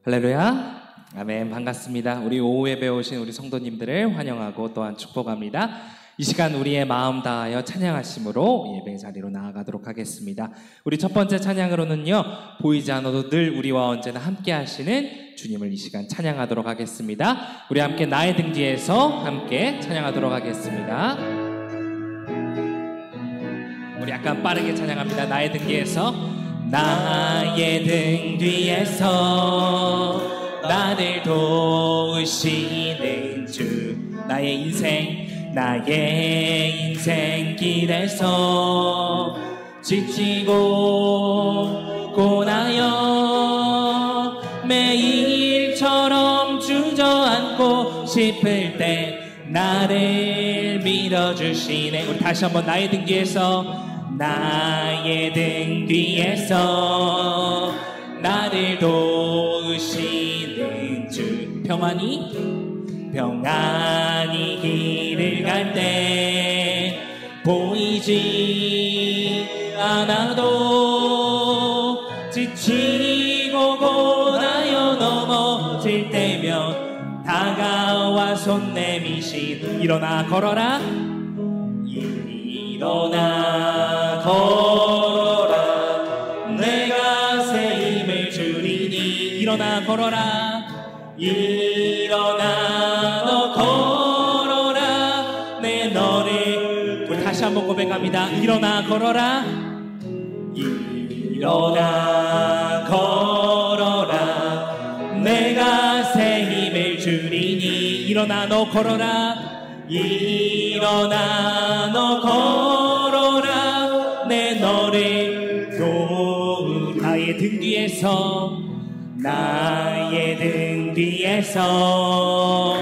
할렐루야. 아멘. 반갑습니다. 우리 오후 예배 오신 우리 성도님들을 환영하고 또한 축복합니다. 이 시간 우리의 마음 다하여 찬양하심으로 예배 자리로 나아가도록 하겠습니다. 우리 첫 번째 찬양으로는요, 보이지 않아도 늘 우리와 언제나 함께 하시는 주님을 이 시간 찬양하도록 하겠습니다. 우리 함께 나의 등 뒤에서 함께 찬양하도록 하겠습니다. 우리 약간 빠르게 찬양합니다. 나의 등 뒤에서. 나의 등 뒤에서 나를 도우시는 주, 나의 인생 길에서 지치고 고나여 매일처럼 주저앉고 싶을 때 나를 밀어주시네. 우리 다시 한번 나의 등 뒤에서. 나의 등 뒤에서 나를 도우시는 주, 평안히 길을 갈 때 보이지 않아도 지치고 고나여 넘어질 때면 다가와 손 내미신 일어나 걸어라, 일어나 걸어라, 내가 새 힘을 주리니. 일어나 걸어라, 일어나 너 걸어라, 내 너를. 우리 다시 한번 고백합니다. 일어나 걸어라, 일어나 걸어라, 내가 새 힘을 주리니. 일어나 너 걸어라, 일어나 너 걸어라, 내 너를 도우. 나의 등 뒤에서, 나의 등 뒤에서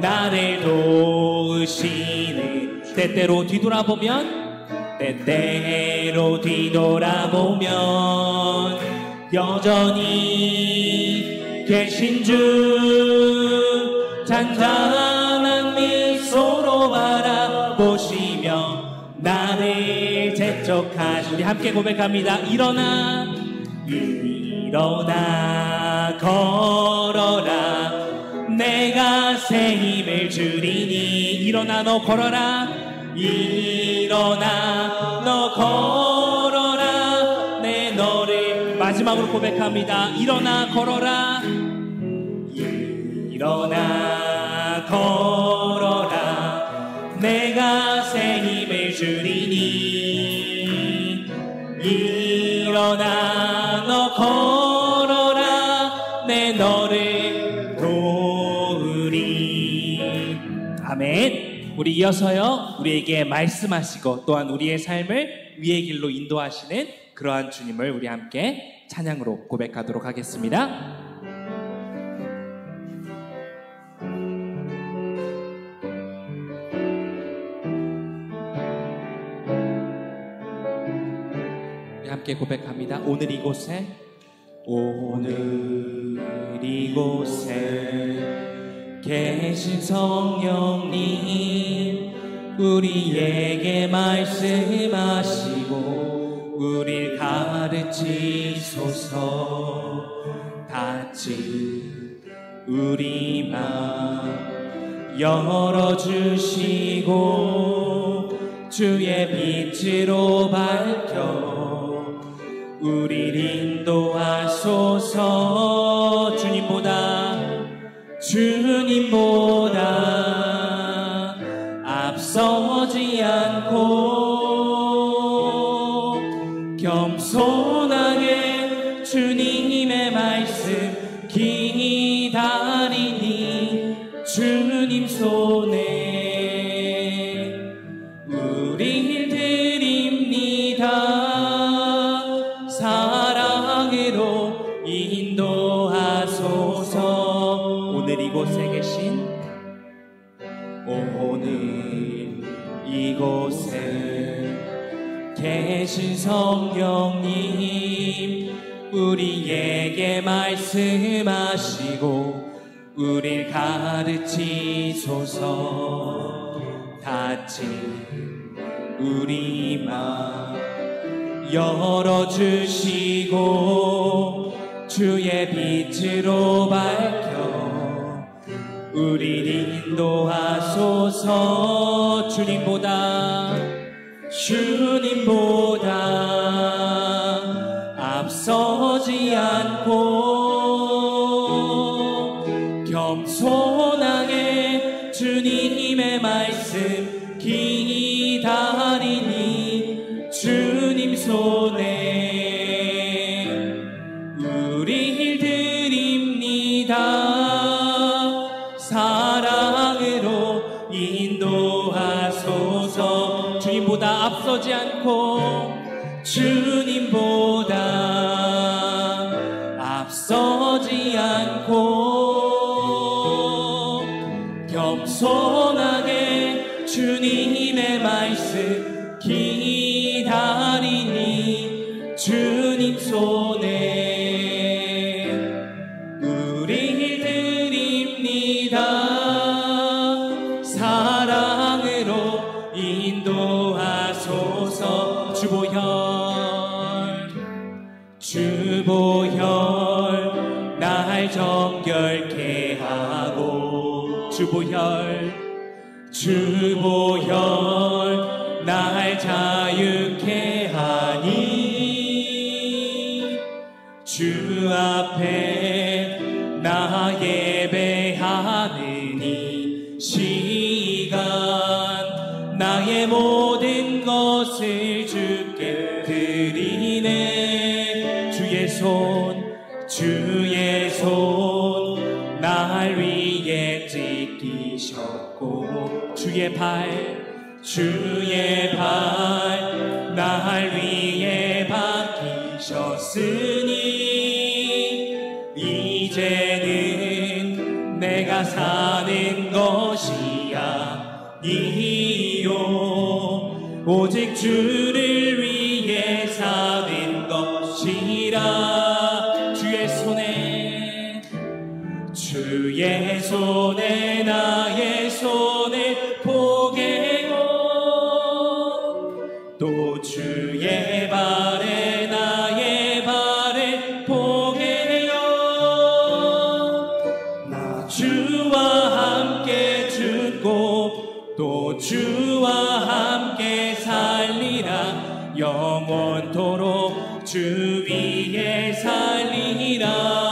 나를 도우시는. 때때로 뒤돌아보면 여전히 계신 주, 잔잔한 미소로 바라보시며 나를 재촉하시. 우리 함께 고백합니다. 일어나 걸어라, 내가 새 힘을 주리니. 일어나 너 걸어라, 일어나 너 걸어라, 내 너를. 마지막으로 고백합니다. 일어나 걸어라, 일어나 걸어라, 내가 새 힘을 주리니. 일어나 너 걸어라, 내 너를 도우리. 아멘. 우리 이어서요, 우리에게 말씀하시고 또한 우리의 삶을 위의 길로 인도하시는 그러한 주님을 우리 함께 찬양으로 고백하도록 하겠습니다. 함께 고백합니다. 오늘 이곳에 계신 성령님, 우리에게 말씀하시고 우릴 가르치소서. 닫힌 우리 맘 열어주시고 주의 빛으로 밝혀 우릴 인도하소서. 주님보다 앞서지 않고 겸손하게 주님의 말씀 기다리니. 주님 손에 우릴 드립니다. 사랑으로 인도하소서. 오늘 이곳에 계신 성령님, 우리에게 말씀하시고 우릴 가르치소서. 닫힌 우리 맘 열어주시고 주의 빛으로 밝혀 우리를 인도하소서. 주님보다 앞서지 않고 겸손하게 주님의 말씀 기다리니 주님 손에 우리를 드립니다. 사랑으로 인도하소서. 주님보다 앞서지 않고 앞서지 않고 겸손하게 주님의 말씀 기다리니 주님 손에 우리를 드립니다. 사랑으로 인도하소서. 주보혈 날 정결케 하고 주보혈 날 자유케 하니 주 앞에 나 예배하는 시간 나의 모든 것을 주께 드리네. 주의 손 날 위에 찢기셨고 주의 발 날 위에 박히셨으니 이제는 내가 사는 것이 아니요 오직 주를 위해 사는 것이라. 주의 손에 나의 손을 포개고 또 주의 발에 나의 발을 포개요. 나 주와 함께 죽고 또 주와 함께 살리라. 영원토록 주 위에 살리라.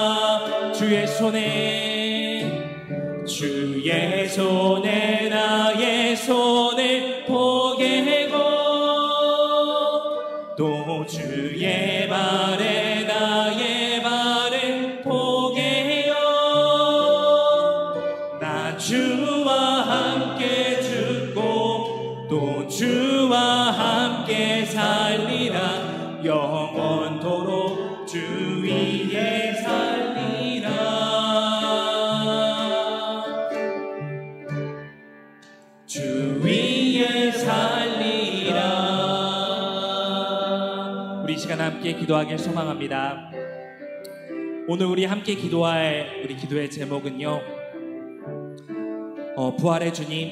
주의 손에 나의 손을 포개고 또 주의 발에 나의 발을 포개요. 나 주와 함께 죽고 또 주와 함께 살리라. 영원토록 주 위에 살리라. 주 위에 살리라. 우리 시간 함께 기도하길 소망합니다. 오늘 우리 함께 기도할 우리 기도의 제목은요, 부활의 주님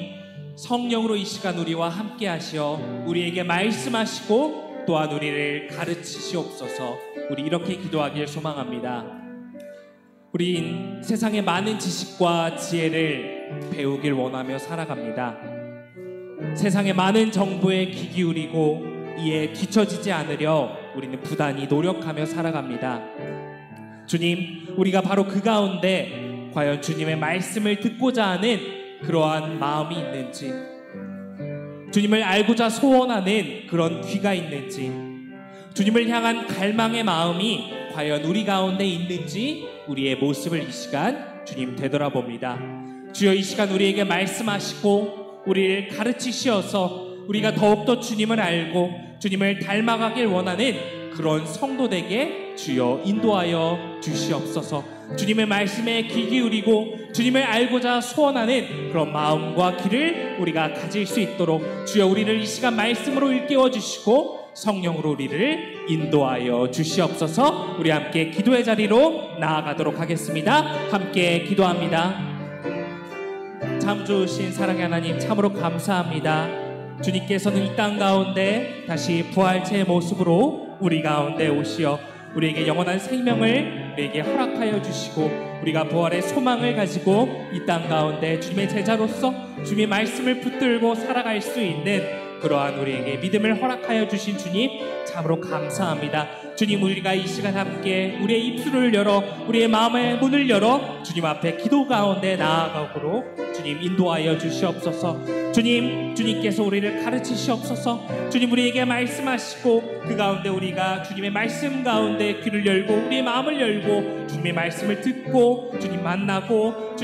성령으로 이 시간 우리와 함께 하시어 우리에게 말씀하시고 또한 우리를 가르치시옵소서. 우리 이렇게 기도하길 소망합니다. 우린 세상의 많은 지식과 지혜를 배우길 원하며 살아갑니다. 세상의 많은 정보에 귀 기울이고 이에 뒤처지지 않으려 우리는 부단히 노력하며 살아갑니다. 주님, 우리가 바로 그 가운데 과연 주님의 말씀을 듣고자 하는 그러한 마음이 있는지, 주님을 알고자 소원하는 그런 귀가 있는지, 주님을 향한 갈망의 마음이 과연 우리 가운데 있는지 우리의 모습을 이 시간 주님 되돌아봅니다. 주여, 이 시간 우리에게 말씀하시고 우리를 가르치시어서 우리가 더욱더 주님을 알고 주님을 닮아가길 원하는 그런 성도되게 주여 인도하여 주시옵소서. 주님의 말씀에 귀 기울이고 주님을 알고자 소원하는 그런 마음과 귀를 우리가 가질 수 있도록 주여 우리를 이 시간 말씀으로 일깨워 주시고 성령으로 우리를 인도하여 주시옵소서. 우리 함께 기도의 자리로 나아가도록 하겠습니다. 함께 기도합니다. 참 좋으신 사랑의 하나님, 참으로 감사합니다. 주님께서는 이 땅 가운데 다시 부활체의 모습으로 우리 가운데 오시어 우리에게 영원한 생명을 우리에게 허락하여 주시고 우리가 부활의 소망을 가지고 이 땅 가운데 주님의 제자로서 주님의 말씀을 붙들고 살아갈 수 있는 그러한 우리에게 믿음을 허락하여 주신 주님 참으로 감사합니다. 주님, 우리가 이 시간 함께 우리의 입술을 열어 우리의 마음의 문을 열어 주님 앞에 기도 가운데 나아가도록 주님 인도하여 주시옵소서. 주님, 주님께서 우리를 가르치시옵소서. 주님, 우리에게 말씀하시고 그 가운데 우리가 주님의 말씀 가운데 귀를 열고 우리의 마음을 열고 주님의 말씀을 듣고 주님 만나고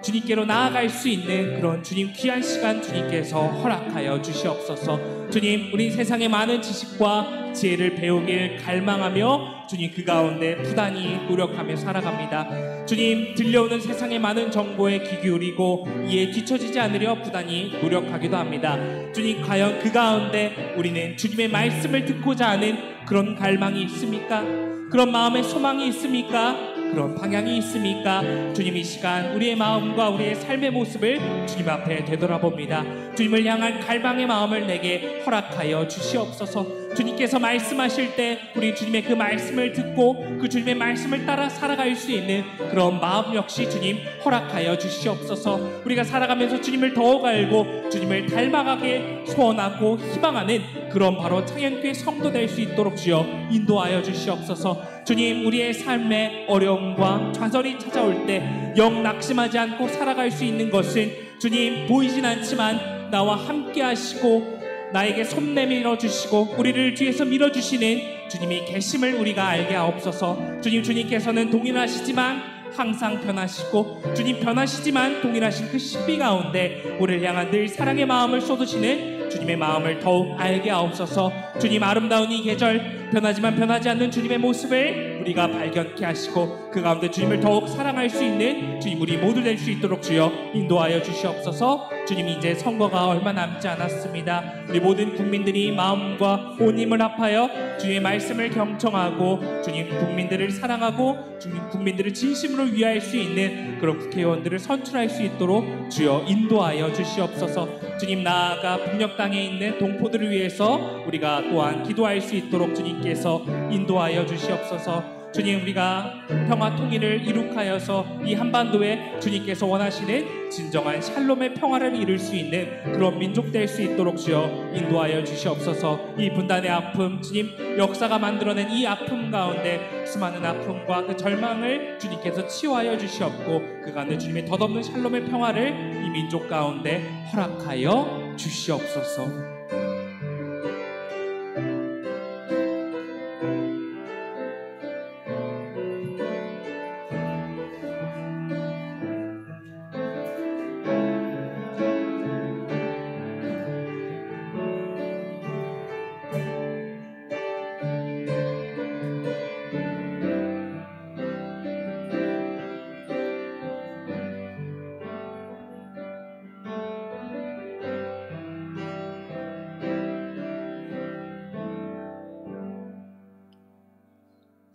주님께로 나아갈 수 있는 그런 주님 귀한 시간 주님께서 허락하여 주시옵소서. 주님, 우리 세상의 많은 지식과 지혜를 배우길 갈망하며 주님 그 가운데 부단히 노력하며 살아갑니다. 주님, 들려오는 세상의 많은 정보에 귀 기울이고 이에 뒤처지지 않으려 부단히 노력하기도 합니다. 주님, 과연 그 가운데 우리는 주님의 말씀을 듣고자 하는 그런 갈망이 있습니까? 그런 마음의 소망이 있습니까? 그런 방향이 있습니까? 주님, 이 시간 우리의 마음과 우리의 삶의 모습을 주님 앞에 되돌아봅니다. 주님을 향한 갈망의 마음을 내게 허락하여 주시옵소서. 주님께서 말씀하실 때 우리 주님의 그 말씀을 듣고 그 주님의 말씀을 따라 살아갈 수 있는 그런 마음 역시 주님 허락하여 주시옵소서. 우리가 살아가면서 주님을 더욱 알고 주님을 닮아가게 소원하고 희망하는 그런 바로 창현교회 성도 될 수 있도록 주여 인도하여 주시옵소서. 주님, 우리의 삶에 어려움과 좌절이 찾아올 때 영 낙심하지 않고 살아갈 수 있는 것은 주님 보이진 않지만 나와 함께 하시고 나에게 손 내밀어 주시고 우리를 뒤에서 밀어주시는 주님이 계심을 우리가 알게 하옵소서. 주님께서는 동일하시지만 항상 변하시고 주님 변하시지만 동일하신 그 신비 가운데 우리를 향한 늘 사랑의 마음을 쏟으시는 주님의 마음을 더욱 알게 하옵소서. 주님, 아름다운 이 계절 변하지만 변하지 않는 주님의 모습을 우리가 발견케 하시고 그 가운데 주님을 더욱 사랑할 수 있는 주님 우리 모두 될 수 있도록 주여 인도하여 주시옵소서. 주님, 이제 선거가 얼마 남지 않았습니다. 우리 모든 국민들이 마음과 온 힘을 합하여 주님의 말씀을 경청하고 주님 국민들을 사랑하고 주님 국민들을 진심으로 위할 수 있는 그런 국회의원들을 선출할 수 있도록 주여 인도하여 주시옵소서. 주님, 나아가 북녘 땅에 있는 동포들을 위해서 우리가 또한 기도할 수 있도록 주님께서 인도하여 주시옵소서. 주님, 우리가 평화 통일을 이룩하여서 이 한반도에 주님께서 원하시는 진정한 샬롬의 평화를 이룰 수 있는 그런 민족 될 수 있도록 주여 인도하여 주시옵소서. 이 분단의 아픔, 주님 역사가 만들어낸 이 아픔 가운데 수많은 아픔과 그 절망을 주님께서 치유하여 주시옵고 그 가운데 주님의 덧없는 샬롬의 평화를 이 민족 가운데 허락하여 주시옵소서.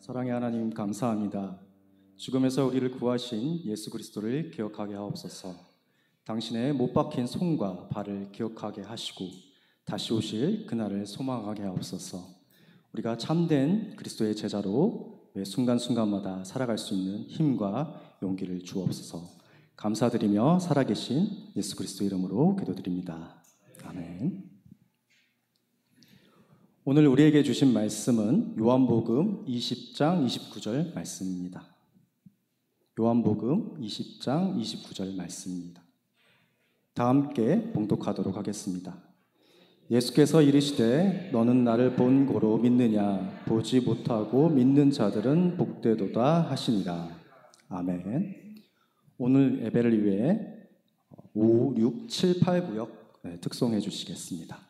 사랑의 하나님 감사합니다. 죽음에서 우리를 구하신 예수 그리스도를 기억하게 하옵소서. 당신의 못 박힌 손과 발을 기억하게 하시고 다시 오실 그날을 소망하게 하옵소서. 우리가 참된 그리스도의 제자로 매 순간순간마다 살아갈 수 있는 힘과 용기를 주옵소서. 감사드리며 살아계신 예수 그리스도 이름으로 기도드립니다. 아멘. 오늘 우리에게 주신 말씀은 요한복음 20장 29절 말씀입니다. 요한복음 20장 29절 말씀입니다. 다 함께 봉독하도록 하겠습니다. 예수께서 이르시되 너는 나를 본 고로 믿느냐 보지 못하고 믿는 자들은 복되도다 하시니라. 아멘. 오늘 예배를 위해 5, 6, 7, 8 구역 특송해 주시겠습니다.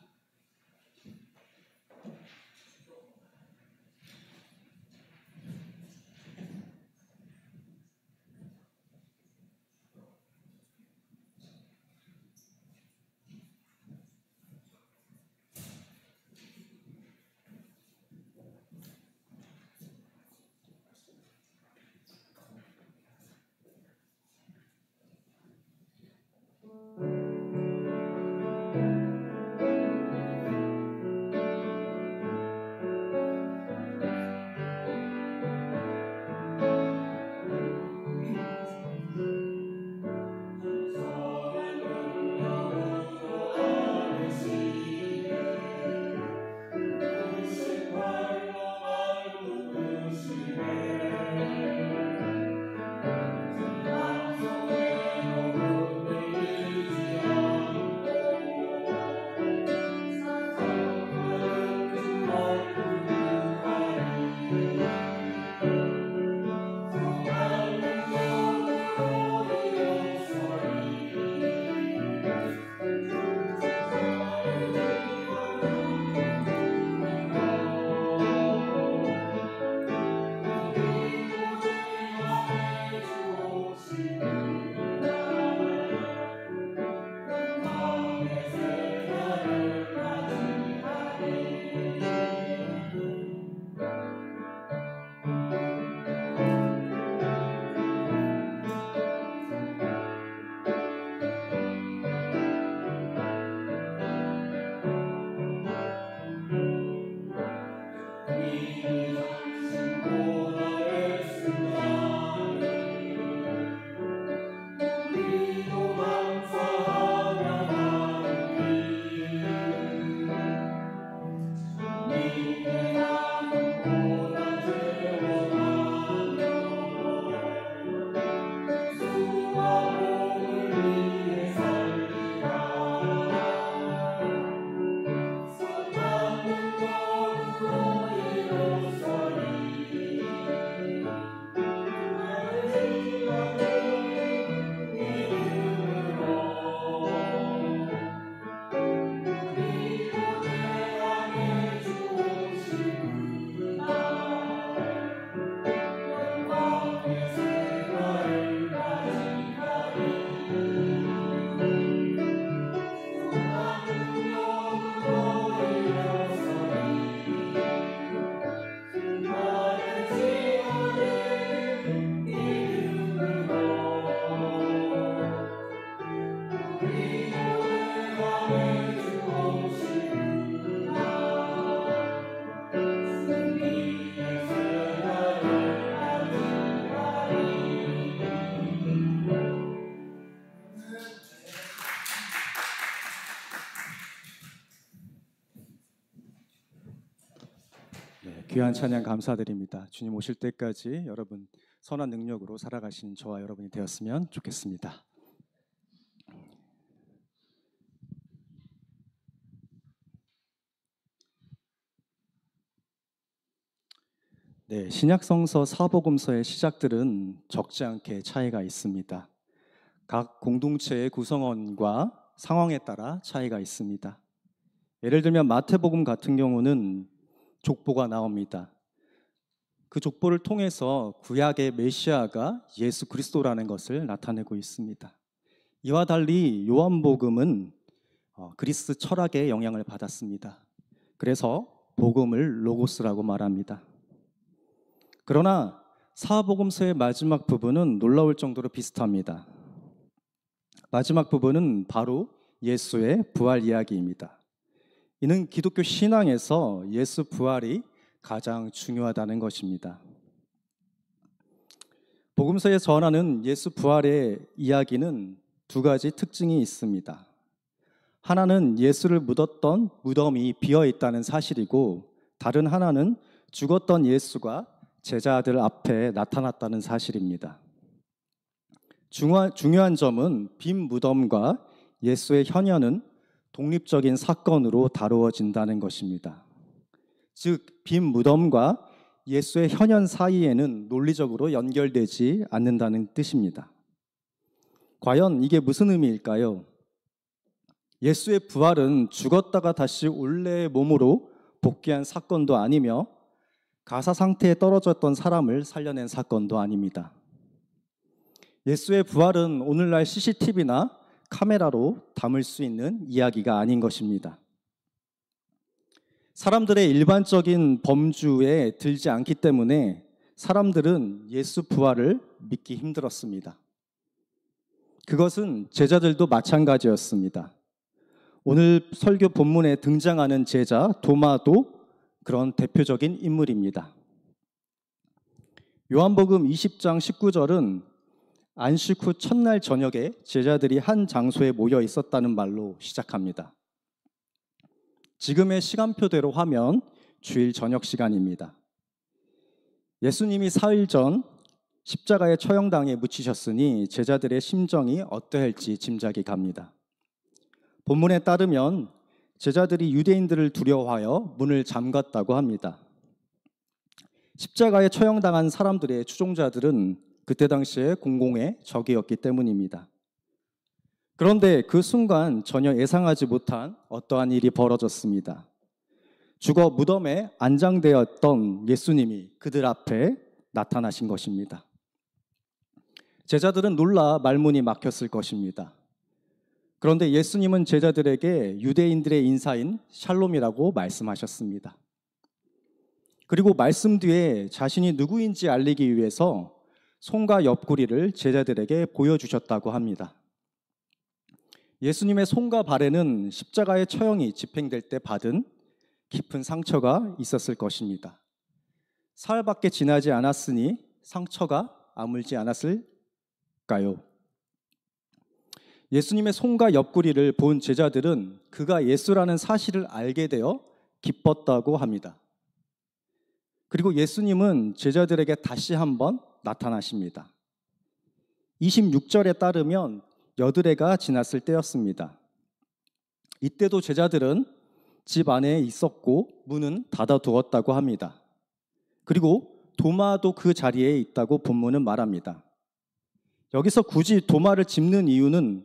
귀한 찬양 감사드립니다. 주님 오실 때까지 여러분 선한 능력으로 살아가신 저와 여러분이 되었으면 좋겠습니다. 네, 신약성서 사복음서의 시작들은 적지 않게 차이가 있습니다. 각 공동체의 구성원과 상황에 따라 차이가 있습니다. 예를 들면 마태복음 같은 경우는 족보가 나옵니다. 그 족보를 통해서 구약의 메시아가 예수 그리스도라는 것을 나타내고 있습니다. 이와 달리 요한복음은 그리스 철학의 영향을 받았습니다. 그래서 복음을 로고스라고 말합니다. 그러나 사복음서의 마지막 부분은 놀라울 정도로 비슷합니다. 마지막 부분은 바로 예수의 부활 이야기입니다. 이는 기독교 신앙에서 예수 부활이 가장 중요하다는 것입니다. 복음서에 전하는 예수 부활의 이야기는 두 가지 특징이 있습니다. 하나는 예수를 묻었던 무덤이 비어 있다는 사실이고, 다른 하나는 죽었던 예수가 제자들 앞에 나타났다는 사실입니다. 중요한 점은 빈 무덤과 예수의 현현은 독립적인 사건으로 다루어진다는 것입니다. 즉, 빈 무덤과 예수의 현현 사이에는 논리적으로 연결되지 않는다는 뜻입니다. 과연 이게 무슨 의미일까요? 예수의 부활은 죽었다가 다시 원래의 몸으로 복귀한 사건도 아니며 가사 상태에 떨어졌던 사람을 살려낸 사건도 아닙니다. 예수의 부활은 오늘날 CCTV나 카메라로 담을 수 있는 이야기가 아닌 것입니다. 사람들의 일반적인 범주에 들지 않기 때문에 사람들은 예수 부활을 믿기 힘들었습니다. 그것은 제자들도 마찬가지였습니다. 오늘 설교 본문에 등장하는 제자 도마도 그런 대표적인 인물입니다. 요한복음 20장 19절은 안식 후 첫날 저녁에 제자들이 한 장소에 모여 있었다는 말로 시작합니다. 지금의 시간표대로 하면 주일 저녁 시간입니다. 예수님이 사흘 전 십자가의 처형당에 묻히셨으니 제자들의 심정이 어떠할지 짐작이 갑니다. 본문에 따르면 제자들이 유대인들을 두려워하여 문을 잠갔다고 합니다. 십자가에 처형당한 사람들의 추종자들은 그때 당시에 공공의 적이었기 때문입니다. 그런데 그 순간 전혀 예상하지 못한 어떠한 일이 벌어졌습니다. 죽어 무덤에 안장되었던 예수님이 그들 앞에 나타나신 것입니다. 제자들은 놀라 말문이 막혔을 것입니다. 그런데 예수님은 제자들에게 유대인들의 인사인 샬롬이라고 말씀하셨습니다. 그리고 말씀 뒤에 자신이 누구인지 알리기 위해서 손과 옆구리를 제자들에게 보여주셨다고 합니다. 예수님의 손과 발에는 십자가의 처형이 집행될 때 받은 깊은 상처가 있었을 것입니다. 사흘밖에 지나지 않았으니 상처가 아물지 않았을까요? 예수님의 손과 옆구리를 본 제자들은 그가 예수라는 사실을 알게 되어 기뻤다고 합니다. 그리고 예수님은 제자들에게 다시 한번 나타나십니다. 26절에 따르면 여드레가 지났을 때였습니다. 이때도 제자들은 집 안에 있었고 문은 닫아두었다고 합니다. 그리고 도마도 그 자리에 있다고 본문은 말합니다. 여기서 굳이 도마를 짚는 이유는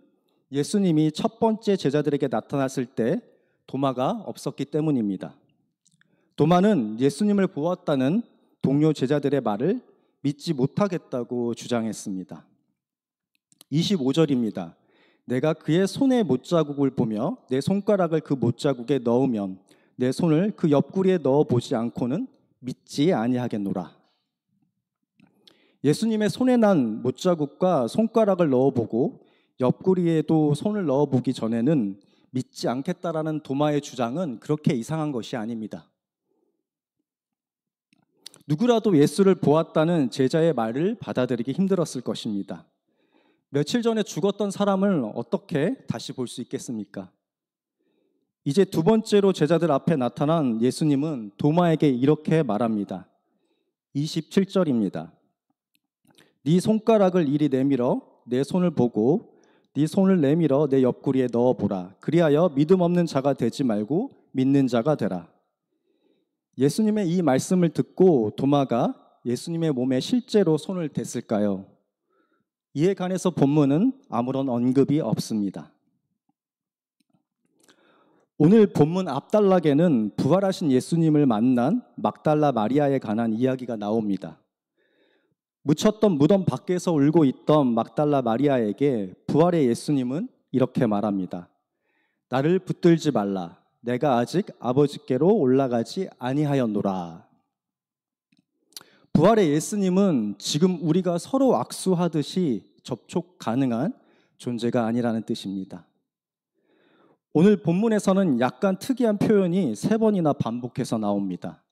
예수님이 첫 번째 제자들에게 나타났을 때 도마가 없었기 때문입니다. 도마는 예수님을 보았다는 동료 제자들의 말을 믿지 못하겠다고 주장했습니다. 25절입니다. 내가 그의 손의 못자국을 보며 내 손가락을 그 못자국에 넣으면 내 손을 그 옆구리에 넣어보지 않고는 믿지 아니하겠노라. 예수님의 손에 난 못자국과 손가락을 넣어보고 옆구리에도 손을 넣어보기 전에는 믿지 않겠다라는 도마의 주장은 그렇게 이상한 것이 아닙니다. 누구라도 예수를 보았다는 제자의 말을 받아들이기 힘들었을 것입니다. 며칠 전에 죽었던 사람을 어떻게 다시 볼 수 있겠습니까? 이제 두 번째로 제자들 앞에 나타난 예수님은 도마에게 이렇게 말합니다. 27절입니다. 네 손가락을 이리 내밀어 내 손을 보고 네 손을 내밀어 내 옆구리에 넣어보라. 그리하여 믿음 없는 자가 되지 말고 믿는 자가 되라. 예수님의 이 말씀을 듣고 도마가 예수님의 몸에 실제로 손을 댔을까요? 이에 관해서 본문은 아무런 언급이 없습니다. 오늘 본문 앞단락에는 부활하신 예수님을 만난 막달라 마리아에 관한 이야기가 나옵니다. 묻혔던 무덤 밖에서 울고 있던 막달라 마리아에게 부활의 예수님은 이렇게 말합니다. 나를 붙들지 말라. 내가 아직 아버지께로 올라가지 아니하였노라. 부활의 예수님은 지금 우리가 서로 악수하듯이 접촉 가능한 존재가 아니라는 뜻입니다. 오늘 본문에서는 약간 특이한 표현이 3번이나 반복해서 나옵니다.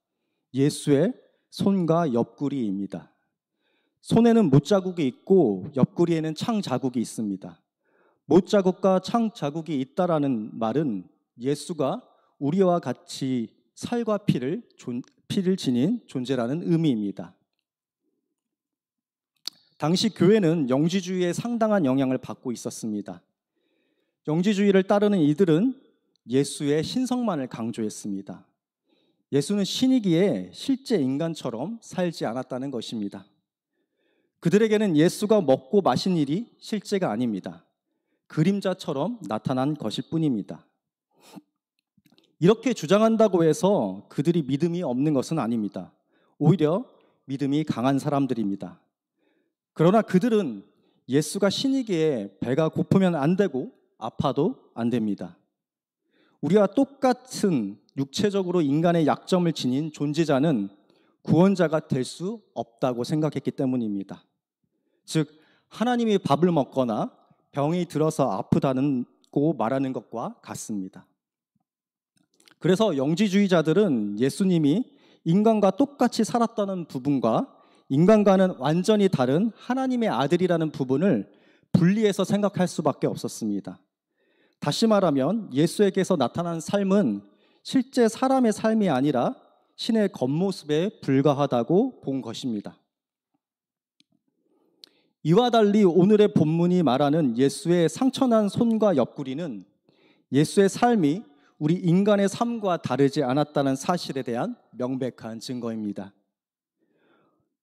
예수의 손과 옆구리입니다. 손에는 못자국이 있고 옆구리에는 창자국이 있습니다. 못자국과 창자국이 있다라는 말은 예수가 우리와 같이 살과 피를 지닌 존재라는 의미입니다. 당시 교회는 영지주의에 상당한 영향을 받고 있었습니다. 영지주의를 따르는 이들은 예수의 신성만을 강조했습니다. 예수는 신이기에 실제 인간처럼 살지 않았다는 것입니다. 그들에게는 예수가 먹고 마신 일이 실제가 아닙니다. 그림자처럼 나타난 것일 뿐입니다. 이렇게 주장한다고 해서 그들이 믿음이 없는 것은 아닙니다. 오히려 믿음이 강한 사람들입니다. 그러나 그들은 예수가 신이기에 배가 고프면 안 되고 아파도 안 됩니다. 우리와 똑같은 육체적으로 인간의 약점을 지닌 존재자는 구원자가 될 수 없다고 생각했기 때문입니다. 즉 하나님이 밥을 먹거나 병이 들어서 아프다고 말하는 것과 같습니다. 그래서 영지주의자들은 예수님이 인간과 똑같이 살았다는 부분과 인간과는 완전히 다른 하나님의 아들이라는 부분을 분리해서 생각할 수밖에 없었습니다. 다시 말하면 예수에게서 나타난 삶은 실제 사람의 삶이 아니라 신의 겉모습에 불과하다고 본 것입니다. 이와 달리 오늘의 본문이 말하는 예수의 상처난 손과 옆구리는 예수의 삶이 우리 인간의 삶과 다르지 않았다는 사실에 대한 명백한 증거입니다.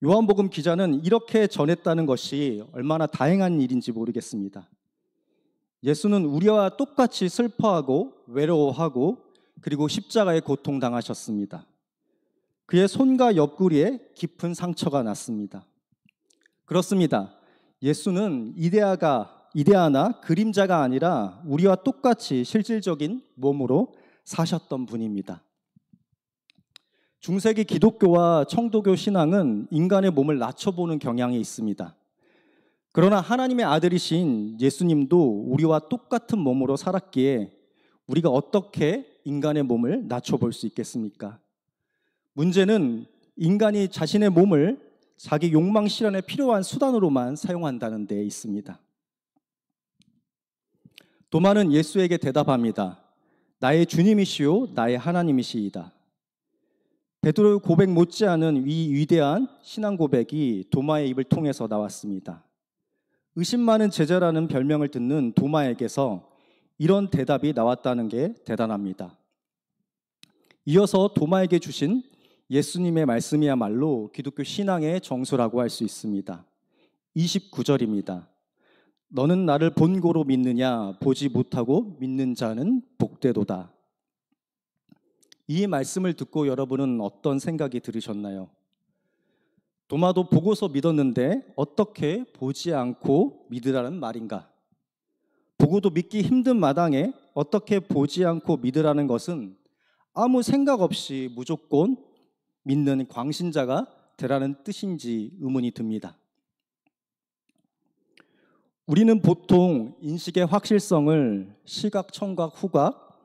요한복음 기자는 이렇게 전했다는 것이 얼마나 다행한 일인지 모르겠습니다. 예수는 우리와 똑같이 슬퍼하고 외로워하고 그리고 십자가에 고통당하셨습니다. 그의 손과 옆구리에 깊은 상처가 났습니다. 그렇습니다. 예수는 이데아나 그림자가 아니라 우리와 똑같이 실질적인 몸으로 사셨던 분입니다. 중세기 기독교와 청도교 신앙은 인간의 몸을 낮춰보는 경향이 있습니다. 그러나 하나님의 아들이신 예수님도 우리와 똑같은 몸으로 살았기에 우리가 어떻게 인간의 몸을 낮춰볼 수 있겠습니까? 문제는 인간이 자신의 몸을 자기 욕망 실현에 필요한 수단으로만 사용한다는 데 있습니다. 도마는 예수에게 대답합니다. 나의 주님이시요 나의 하나님이시이다. 베드로의 고백 못지않은 이 위대한 신앙 고백이 도마의 입을 통해서 나왔습니다. 의심 많은 제자라는 별명을 듣는 도마에게서 이런 대답이 나왔다는 게 대단합니다. 이어서 도마에게 주신 예수님의 말씀이야말로 기독교 신앙의 정수라고 할 수 있습니다. 29절입니다. 너는 나를 본고로 믿느냐? 보지 못하고 믿는 자는 복되도다. 이 말씀을 듣고 여러분은 어떤 생각이 들으셨나요? 도마도 보고서 믿었는데 어떻게 보지 않고 믿으라는 말인가? 보고도 믿기 힘든 마당에 어떻게 보지 않고 믿으라는 것은 아무 생각 없이 무조건 믿는 광신자가 되라는 뜻인지 의문이 듭니다. 우리는 보통 인식의 확실성을 시각, 청각, 후각,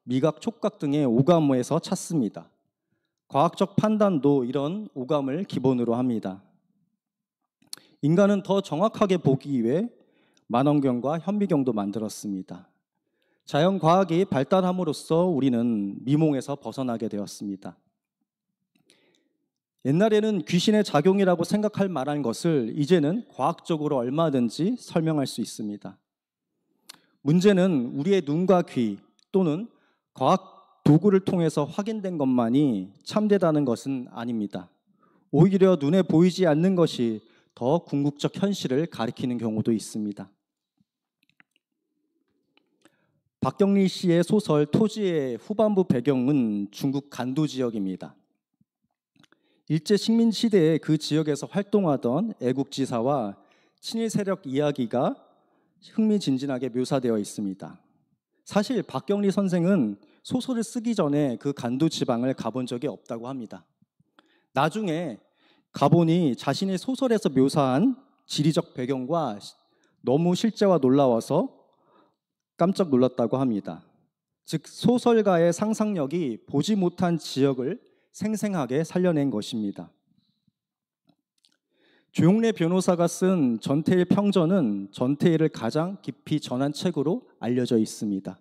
미각, 촉각 등의 오감에서 찾습니다. 과학적 판단도 이런 오감을 기본으로 합니다. 인간은 더 정확하게 보기 위해 만원경과 현미경도 만들었습니다. 자연과학이 발달함으로써 우리는 미몽에서 벗어나게 되었습니다. 옛날에는 귀신의 작용이라고 생각할 만한 것을 이제는 과학적으로 얼마든지 설명할 수 있습니다. 문제는 우리의 눈과 귀 또는 과학 도구를 통해서 확인된 것만이 참되다는 것은 아닙니다. 오히려 눈에 보이지 않는 것이 더 궁극적 현실을 가리키는 경우도 있습니다. 박경리 씨의 소설 토지의 후반부 배경은 중국 간도 지역입니다. 일제 식민 시대에 그 지역에서 활동하던 애국지사와 친일 세력 이야기가 흥미진진하게 묘사되어 있습니다. 사실 박경리 선생은 소설을 쓰기 전에 그 간도 지방을 가본 적이 없다고 합니다. 나중에 가보니 자신의 소설에서 묘사한 지리적 배경과 너무 실제와 놀라워서 깜짝 놀랐다고 합니다. 즉 소설가의 상상력이 보지 못한 지역을 생생하게 살려낸 것입니다. 조용래 변호사가 쓴 전태일 평전은 전태일을 가장 깊이 전한 책으로 알려져 있습니다.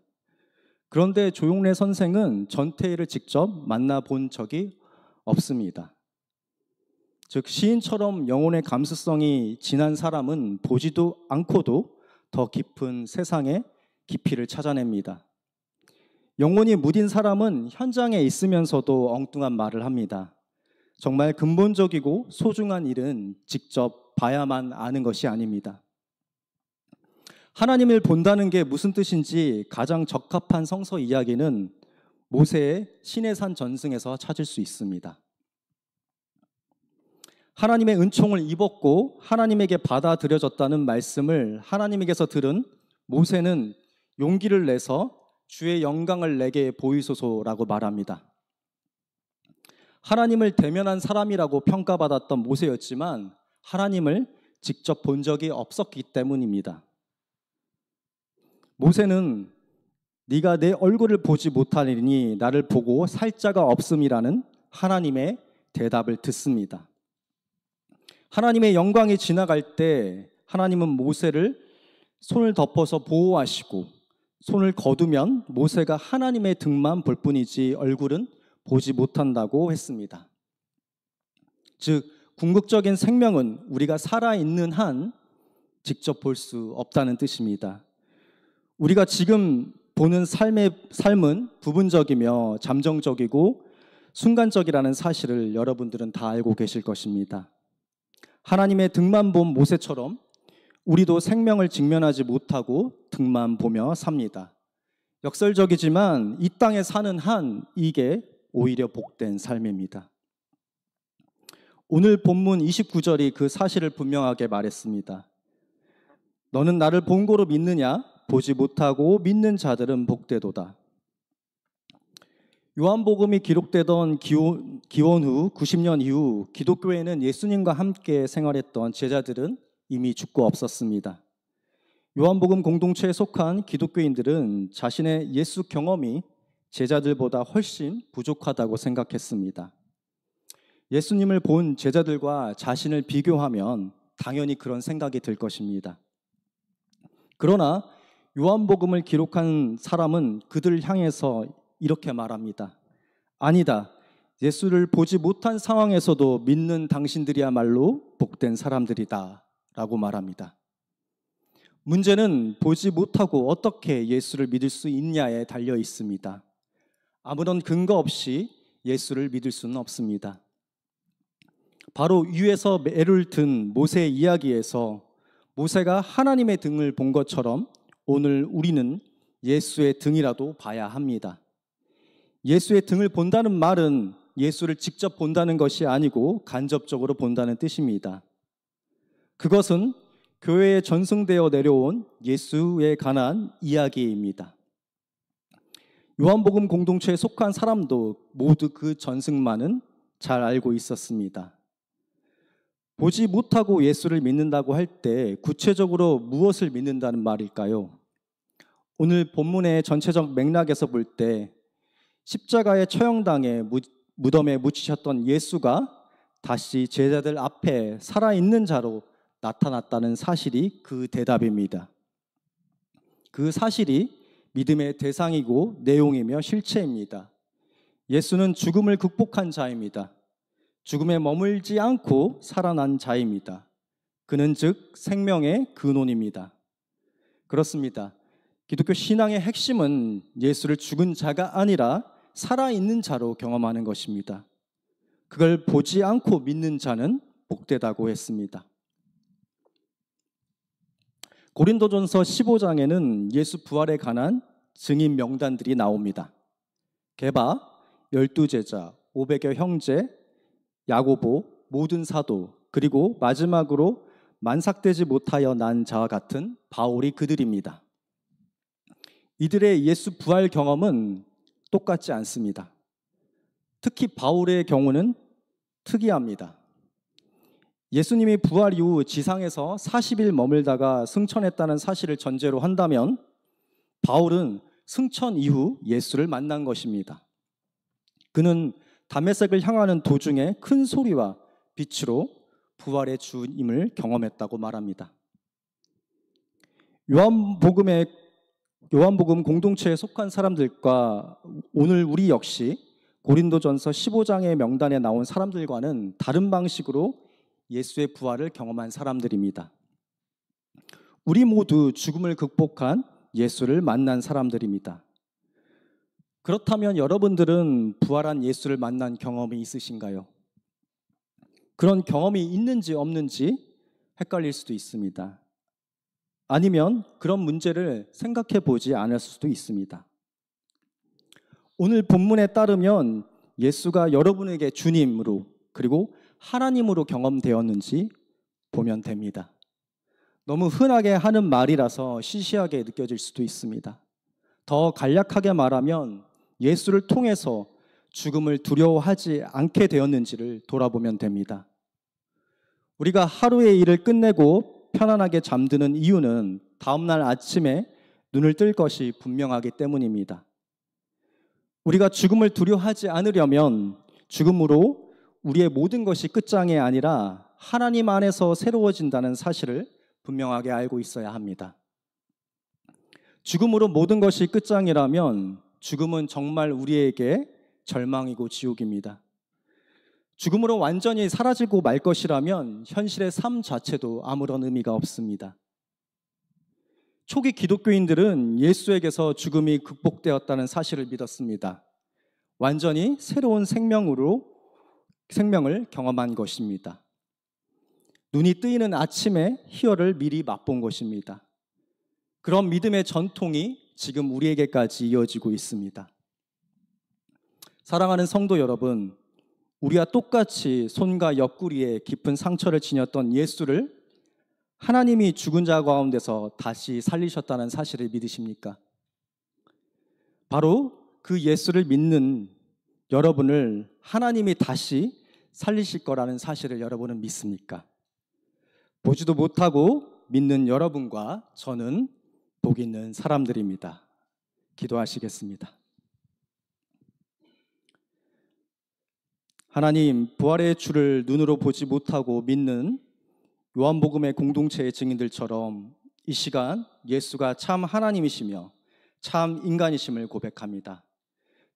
그런데 조용래 선생은 전태일을 직접 만나본 적이 없습니다. 즉 시인처럼 영혼의 감수성이 진한 사람은 보지도 않고도 더 깊은 세상의 깊이를 찾아냅니다. 영혼이 무딘 사람은 현장에 있으면서도 엉뚱한 말을 합니다. 정말 근본적이고 소중한 일은 직접 봐야만 아는 것이 아닙니다. 하나님을 본다는 게 무슨 뜻인지 가장 적합한 성서 이야기는 모세의 시내산 전승에서 찾을 수 있습니다. 하나님의 은총을 입었고 하나님에게 받아들여졌다는 말씀을 하나님에게서 들은 모세는 용기를 내서 주의 영광을 내게 보이소서라고 말합니다. 하나님을 대면한 사람이라고 평가받았던 모세였지만 하나님을 직접 본 적이 없었기 때문입니다. 모세는 네가 내 얼굴을 보지 못하리니 나를 보고 살 자가 없음이라는 하나님의 대답을 듣습니다. 하나님의 영광이 지나갈 때 하나님은 모세를 손을 덮어서 보호하시고 손을 거두면 모세가 하나님의 등만 볼 뿐이지 얼굴은 보지 못한다고 했습니다. 즉 궁극적인 생명은 우리가 살아있는 한 직접 볼 수 없다는 뜻입니다. 우리가 지금 보는 삶은 부분적이며 잠정적이고 순간적이라는 사실을 여러분들은 다 알고 계실 것입니다. 하나님의 등만 본 모세처럼 우리도 생명을 직면하지 못하고 등만 보며 삽니다. 역설적이지만 이 땅에 사는 한 이게 오히려 복된 삶입니다. 오늘 본문 29절이 그 사실을 분명하게 말했습니다. 너는 나를 본고로 믿느냐? 보지 못하고 믿는 자들은 복되도다. 요한복음이 기록되던 기원 후 90년 이후 기독교에는 예수님과 함께 생활했던 제자들은 이미 죽고 없었습니다. 요한복음 공동체에 속한 기독교인들은 자신의 예수 경험이 제자들보다 훨씬 부족하다고 생각했습니다. 예수님을 본 제자들과 자신을 비교하면 당연히 그런 생각이 들 것입니다. 그러나 요한복음을 기록한 사람은 그들을 향해서 이렇게 말합니다. 아니다. 예수를 보지 못한 상황에서도 믿는 당신들이야말로 복된 사람들이다 라고 말합니다. 문제는 보지 못하고 어떻게 예수를 믿을 수 있냐에 달려 있습니다. 아무런 근거 없이 예수를 믿을 수는 없습니다. 바로 위에서 매를 든 모세의 이야기에서 모세가 하나님의 등을 본 것처럼 오늘 우리는 예수의 등이라도 봐야 합니다. 예수의 등을 본다는 말은 예수를 직접 본다는 것이 아니고 간접적으로 본다는 뜻입니다. 그것은 교회에 전승되어 내려온 예수에 관한 이야기입니다. 요한복음 공동체에 속한 사람도 모두 그 전승만은 잘 알고 있었습니다. 보지 못하고 예수를 믿는다고 할 때 구체적으로 무엇을 믿는다는 말일까요? 오늘 본문의 전체적 맥락에서 볼 때 십자가의 처형당에 무덤에 묻히셨던 예수가 다시 제자들 앞에 살아있는 자로 나타났다는 사실이 그 대답입니다. 그 사실이 믿음의 대상이고 내용이며 실체입니다. 예수는 죽음을 극복한 자입니다. 죽음에 머물지 않고 살아난 자입니다. 그는 즉 생명의 근원입니다. 그렇습니다. 기독교 신앙의 핵심은 예수를 죽은 자가 아니라 살아있는 자로 경험하는 것입니다. 그걸 보지 않고 믿는 자는 복되다고 했습니다. 고린도전서 15장에는 예수 부활에 관한 증인 명단들이 나옵니다. 게바, 12제자, 500여 형제, 야고보, 모든 사도, 그리고 마지막으로 만삭되지 못하여 난 자와 같은 바울이 그들입니다. 이들의 예수 부활 경험은 똑같지 않습니다. 특히 바울의 경우는 특이합니다. 예수님이 부활 이후 지상에서 40일 머물다가 승천했다는 사실을 전제로 한다면 바울은 승천 이후 예수를 만난 것입니다. 그는 다메섹을 향하는 도중에 큰 소리와 빛으로 부활의 주님을 경험했다고 말합니다. 요한복음 공동체에 속한 사람들과 오늘 우리 역시 고린도전서 15장의 명단에 나온 사람들과는 다른 방식으로 예수의 부활을 경험한 사람들입니다. 우리 모두 죽음을 극복한 예수를 만난 사람들입니다. 그렇다면 여러분들은 부활한 예수를 만난 경험이 있으신가요? 그런 경험이 있는지 없는지 헷갈릴 수도 있습니다. 아니면 그런 문제를 생각해 보지 않을 수도 있습니다. 오늘 본문에 따르면 예수가 여러분에게 주님으로 그리고 하나님으로 경험되었는지 보면 됩니다. 너무 흔하게 하는 말이라서 시시하게 느껴질 수도 있습니다. 더 간략하게 말하면 예수를 통해서 죽음을 두려워하지 않게 되었는지를 돌아보면 됩니다. 우리가 하루의 일을 끝내고 편안하게 잠드는 이유는 다음날 아침에 눈을 뜰 것이 분명하기 때문입니다. 우리가 죽음을 두려워하지 않으려면 죽음으로 우리의 모든 것이 끝장이 아니라 하나님 안에서 새로워진다는 사실을 분명하게 알고 있어야 합니다. 죽음으로 모든 것이 끝장이라면 죽음은 정말 우리에게 절망이고 지옥입니다. 죽음으로 완전히 사라지고 말 것이라면 현실의 삶 자체도 아무런 의미가 없습니다. 초기 기독교인들은 예수에게서 죽음이 극복되었다는 사실을 믿었습니다. 완전히 새로운 생명을 경험한 것입니다. 눈이 뜨이는 아침에 희열을 미리 맛본 것입니다. 그런 믿음의 전통이 지금 우리에게까지 이어지고 있습니다. 사랑하는 성도 여러분, 우리와 똑같이 손과 옆구리에 깊은 상처를 지녔던 예수를 하나님이 죽은 자 가운데서 다시 살리셨다는 사실을 믿으십니까? 바로 그 예수를 믿는 여러분을 하나님이 다시 살리실 거라는 사실을 여러분은 믿습니까? 보지도 못하고 믿는 여러분과 저는 복 있는 사람들입니다. 기도하시겠습니다. 하나님, 부활의 주를 눈으로 보지 못하고 믿는 요한복음의 공동체의 증인들처럼 이 시간 예수가 참 하나님이시며 참 인간이심을 고백합니다.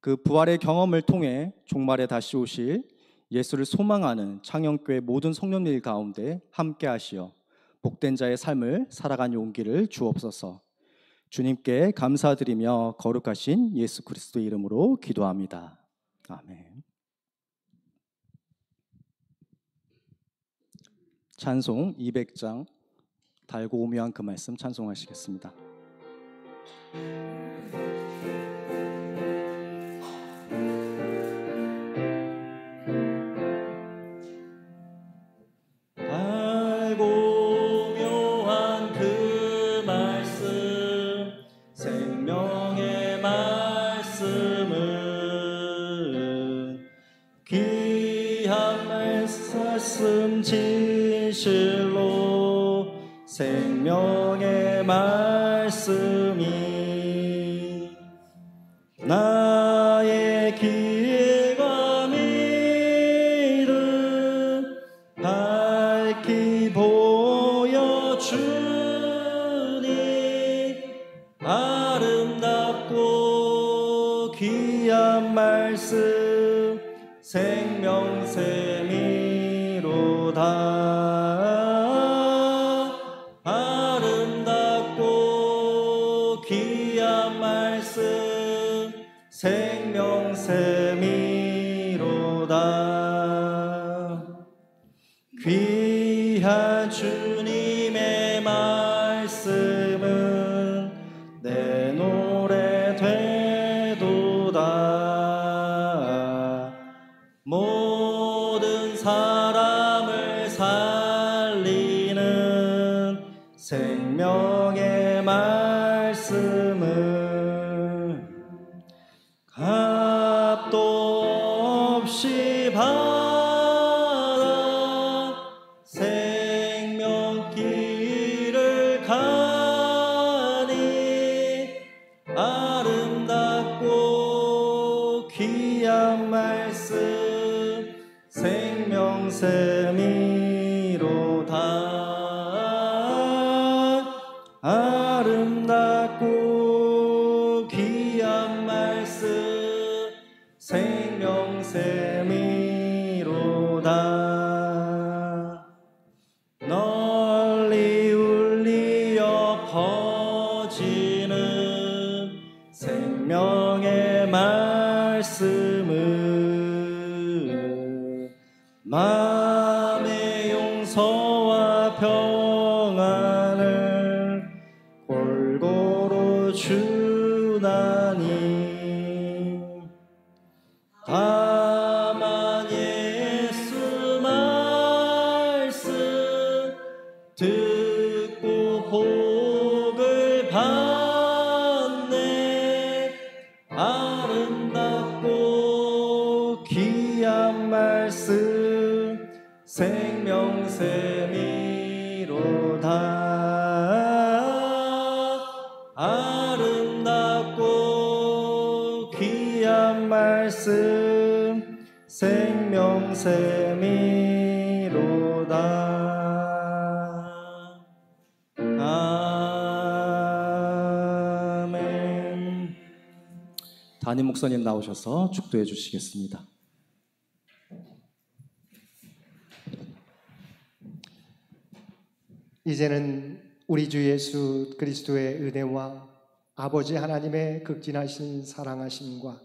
그 부활의 경험을 통해 종말에 다시 오실 예수를 소망하는 창녕교회 모든 성령들 가운데 함께 하시어 복된 자의 삶을 살아가는 용기를 주옵소서. 주님께 감사드리며 거룩하신 예수 그리스도의 이름으로 기도합니다. 아멘. 찬송 200장 달고 오묘한 그 말씀 찬송하시겠습니다. 달고 오묘한 그 말씀, 생명의 말씀은 귀한 말씀 진실로 생명의 말씀이 나의 길과 믿음 밝히 보여주니 아름답고 귀한 말씀 생명샘이로다. 아름답고 귀한 말씀 생명샘이로다. 귀한 주님의 말씀은 내 노래 되도다. 모든 사람을 살리는 생명의 말씀은 값도 없이 받아 생명길을 가니 아름답고 귀한 말씀 생명샘이로다. 아름답고 귀한 말씀 생명샘이로다. 널리 울리어 퍼지는 생명의 말씀은 마음의 용서와 평안을 골고루 주나니 다만 예수 말씀 듣고 복을 받네. 아름답고 귀한 말씀 생명샘이로다. 아름답고 귀한 말씀 생명샘이로다. 아멘. 담임 목사님 나오셔서 축도해 주시겠습니다. 이제는 우리 주 예수 그리스도의 은혜와 아버지 하나님의 극진하신 사랑하심과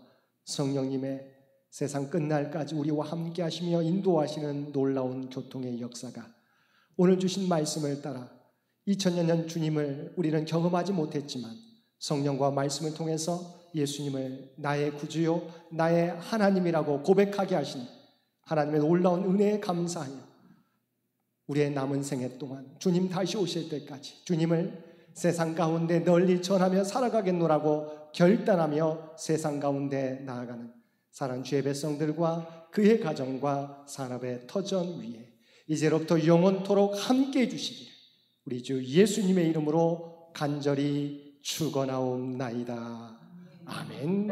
성령님의 세상 끝날까지 우리와 함께 하시며 인도하시는 놀라운 교통의 역사가 오늘 주신 말씀을 따라 2000년 전 주님을 우리는 경험하지 못했지만 성령과 말씀을 통해서 예수님을 나의 구주요 나의 하나님이라고 고백하게 하신 하나님의 놀라운 은혜에 감사하여 우리의 남은 생애 동안 주님 다시 오실 때까지 주님을 세상 가운데 널리 전하며 살아가겠노라고 결단하며 세상 가운데 나아가는 사랑하는 주의 백성들과 그의 가정과 산업의 터전 위에 이제로부터 영원토록 함께해 주시기를 우리 주 예수님의 이름으로 간절히 축원하옵나이다. 아멘.